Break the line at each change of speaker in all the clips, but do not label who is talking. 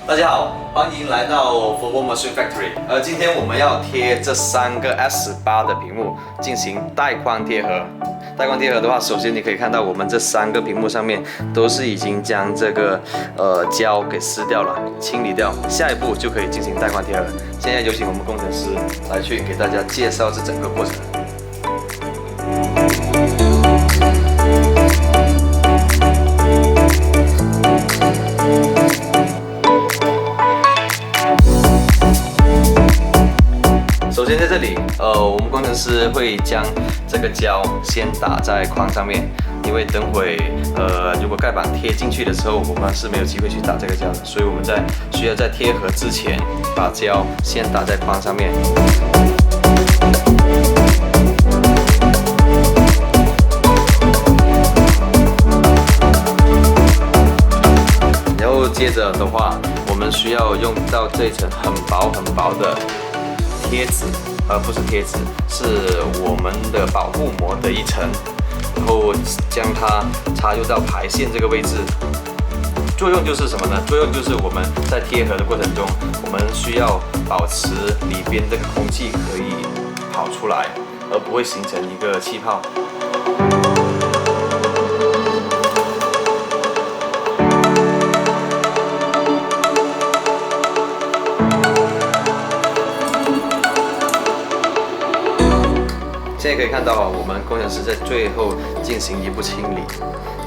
大家好，欢迎来到 Football Machine Factory。今天我们要贴这3个 S18的屏幕进行带框贴合。带框贴合的话，首先你可以看到我们这3个屏幕上面都是已经将这个胶给撕掉了，清理掉。下一步就可以进行带框贴合。现在有请我们工程师来去给大家介绍这整个过程。首先在这里，我们工程师会将这个胶先打在框上面，因为等会如果盖板贴进去的时候，我们是没有机会去打这个胶的，所以我们需要在贴合之前把胶先打在框上面。然后接着的话，我们需要用到这一层很薄的贴纸，不是贴纸，是我们的保护膜的一层，然后将它插入到排线这个位置。作用就是什么呢？作用就是我们在贴合的过程中，我们需要保持里边这个空气可以跑出来，而不会形成一个气泡。现在可以看到，我们工程师在最后进行一步清理。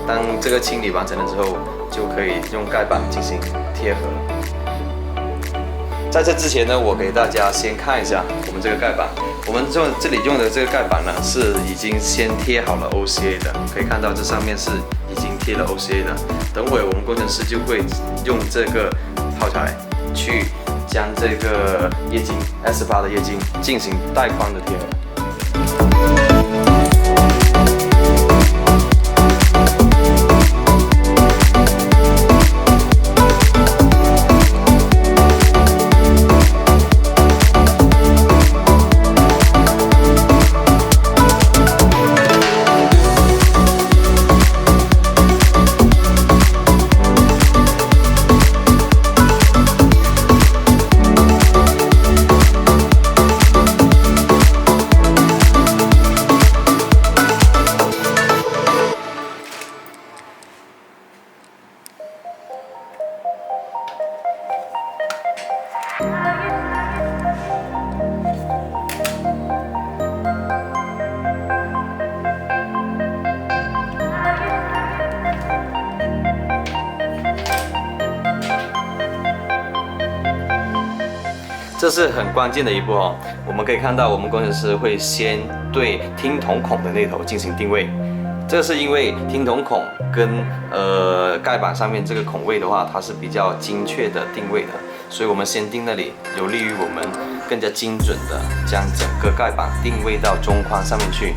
当这个清理完成了之后，就可以用盖板进行贴合。在这之前呢，我给大家先看一下我们这个盖板。我们这里用的这个盖板呢，是已经先贴好了 OCA 的，可以看到这上面是已经贴了 OCA 的。等会我们工程师就会用这个炮材去将这个液晶 S8的液晶进行带框的贴合。这是很关键的一步哦。我们可以看到，我们工程师会先对听筒孔的那头进行定位。这是因为听筒孔跟盖板上面这个孔位的话，它是比较精确的定位的，所以我们先定那里，有利于我们更加精准的将整个盖板定位到中框上面去。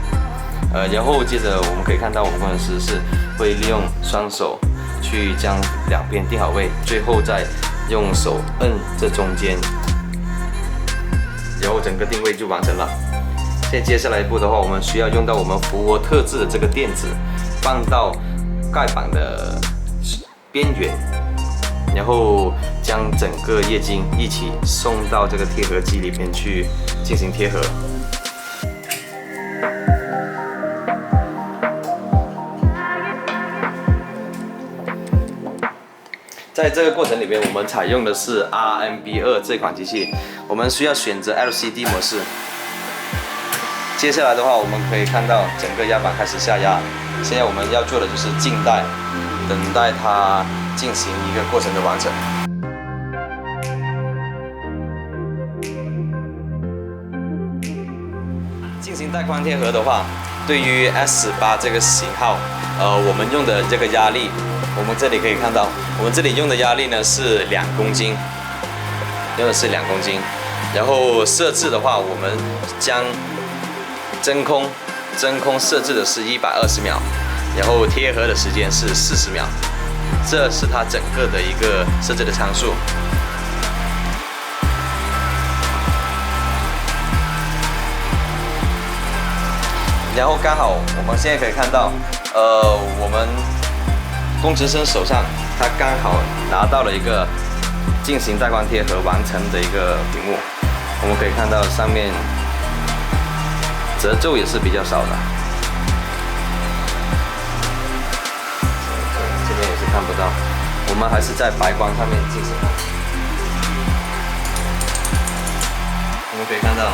然后接着我们可以看到，我们工程师是会利用双手去将两边定好位，最后再用手摁这中间。然后整个定位就完成了。现在接下来一步的话，我们需要用到我们福沃特制的这个垫子，放到盖板的边缘，然后将整个液晶一起送到这个贴合机里面去进行贴合。在这个过程里面，我们采用的是 RMB2 这款机器，我们需要选择 LCD 模式。接下来的话，我们可以看到整个压板开始下压。现在我们要做的就是静待，等待它进行一个过程的完成。进行带框贴合的话，对于 S8 这个型号，我们用的这个压力。我们这里可以看到，我们这里用的压力呢是2公斤，用的是2公斤。然后设置的话，我们将真空设置的是120秒，然后贴合的时间是40秒，这是它整个的一个设置的参数。然后刚好我们现在可以看到，我们工程师手上他刚好拿到了一个进行带光贴合完成的一个屏幕。我们可以看到上面褶皱也是比较少的，这边也是看不到，我们还是在白光上面进行。我们可以看到。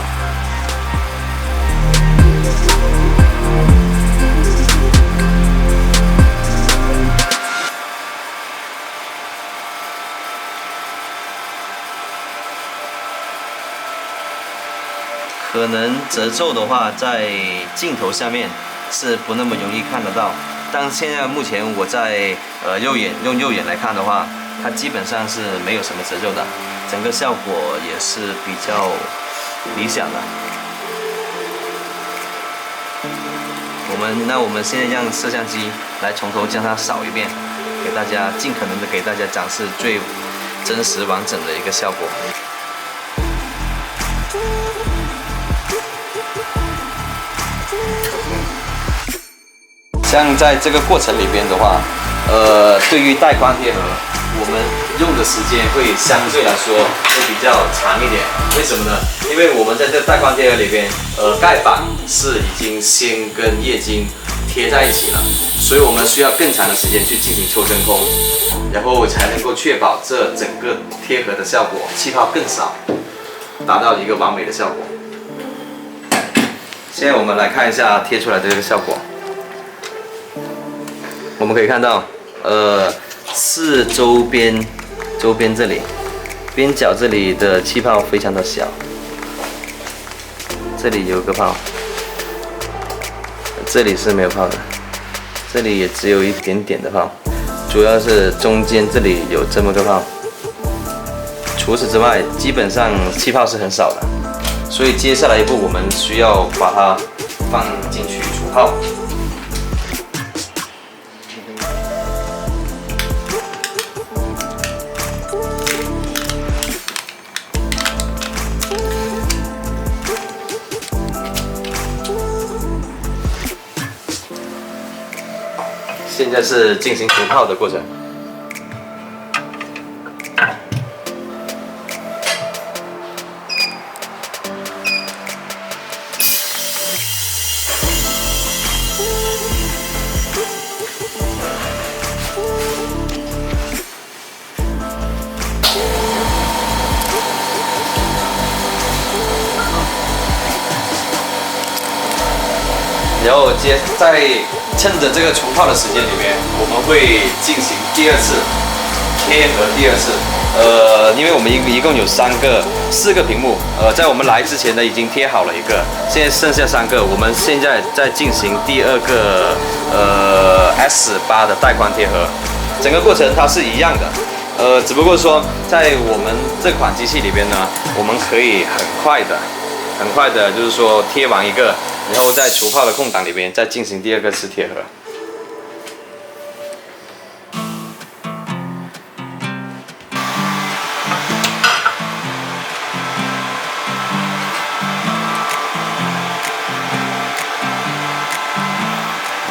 可能褶皱的话，在镜头下面是不那么容易看得到，但现在目前我在用右眼来看的话，它基本上是没有什么褶皱的，整个效果也是比较理想的。我们现在让摄像机来从头将它扫一遍，给大家尽可能的给大家展示最真实完整的一个效果。 像在这个过程里边的话，对于带光贴合，我们用的时间会相对来说会比较长一点。为什么呢？因为我们在这带光贴合里边，盖板是已经先跟液晶贴在一起了，所以我们需要更长的时间去进行抽真空，然后才能够确保这整个贴合的效果，气泡更少，达到一个完美的效果。现在我们来看一下贴出来的这个效果。 我们可以看到，四周边这里，边角这里的气泡非常的小，这里有个泡，这里是没有泡的，这里也只有一点点的泡，主要是中间这里有这么个泡，除此之外，基本上气泡是很少的，所以接下来一步我们需要把它放进去除泡。 现在是进行除泡的过程。然后在趁着这个除泡的时间里面，我们会进行第二次贴合第二次。因为我们一共有4个屏幕，在我们来之前呢已经贴好了一个，现在剩下3个，我们现在在进行第2个S8的带光贴合，整个过程它是一样的，只不过说在我们这款机器里边呢，我们可以很快的，就是说贴完一个。 然后在除泡的空档里边再进行第2个次贴合。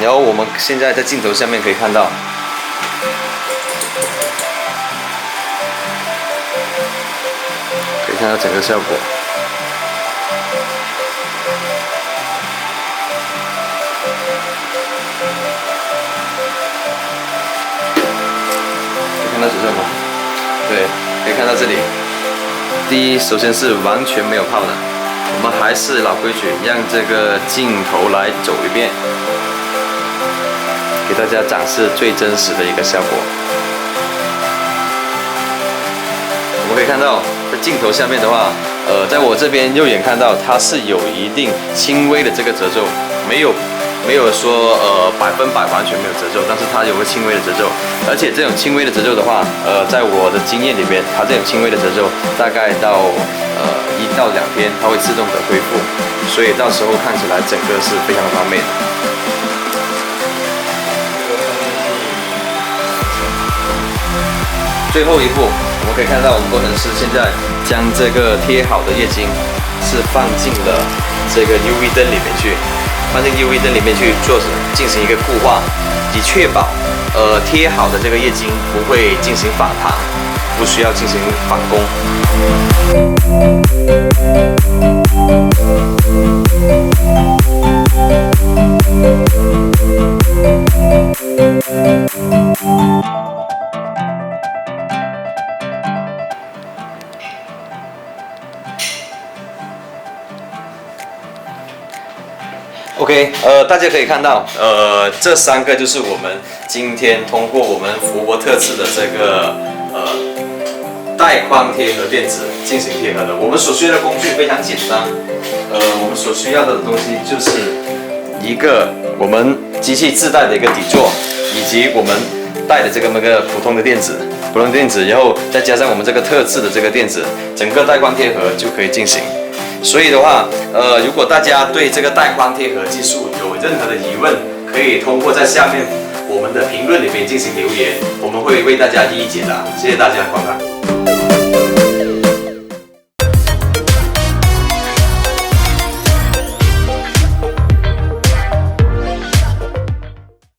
然后我们现在在镜头下面可以看到，可以看到整个效果。 看到褶皱吗？对，可以看到这里。第一，首先是完全没有泡的，我们还是老规矩，让这个镜头来走一遍，给大家展示最真实的一个效果。我们可以看到，在镜头下面的话，在我这边右眼看到它是有一定轻微的这个褶皱，没有说100%完全没有褶皱，但是它有个轻微的褶皱，而且这种轻微的褶皱的话，在我的经验里边，它这种轻微的褶皱大概到1到2天，它会自动的恢复，所以到时候看起来整个是非常的完美的。最后一步，我们可以看到我们工程师现在将这个贴好的液晶是放进了这个 UV 灯里面去。 放进 UV 灯里面去进行一个固化，以确保贴好的这个液晶不会进行反弹，不需要进行返工。OK， 大家可以看到，这3个就是我们今天通过我们福伯特制的这个带框贴合垫子进行贴合的。我们所需要的工具非常简单，我们所需要的东西就是一个我们机器自带的一个底座，以及我们带的这个普通的垫子，然后再加上我们这个特制的这个垫子，整个带框贴合就可以进行。所以的话，如果大家对这个带框贴合技术有任何的疑问，可以通过在下面我们的评论里面进行留言，我们会为大家一一解答。谢谢大家的观看。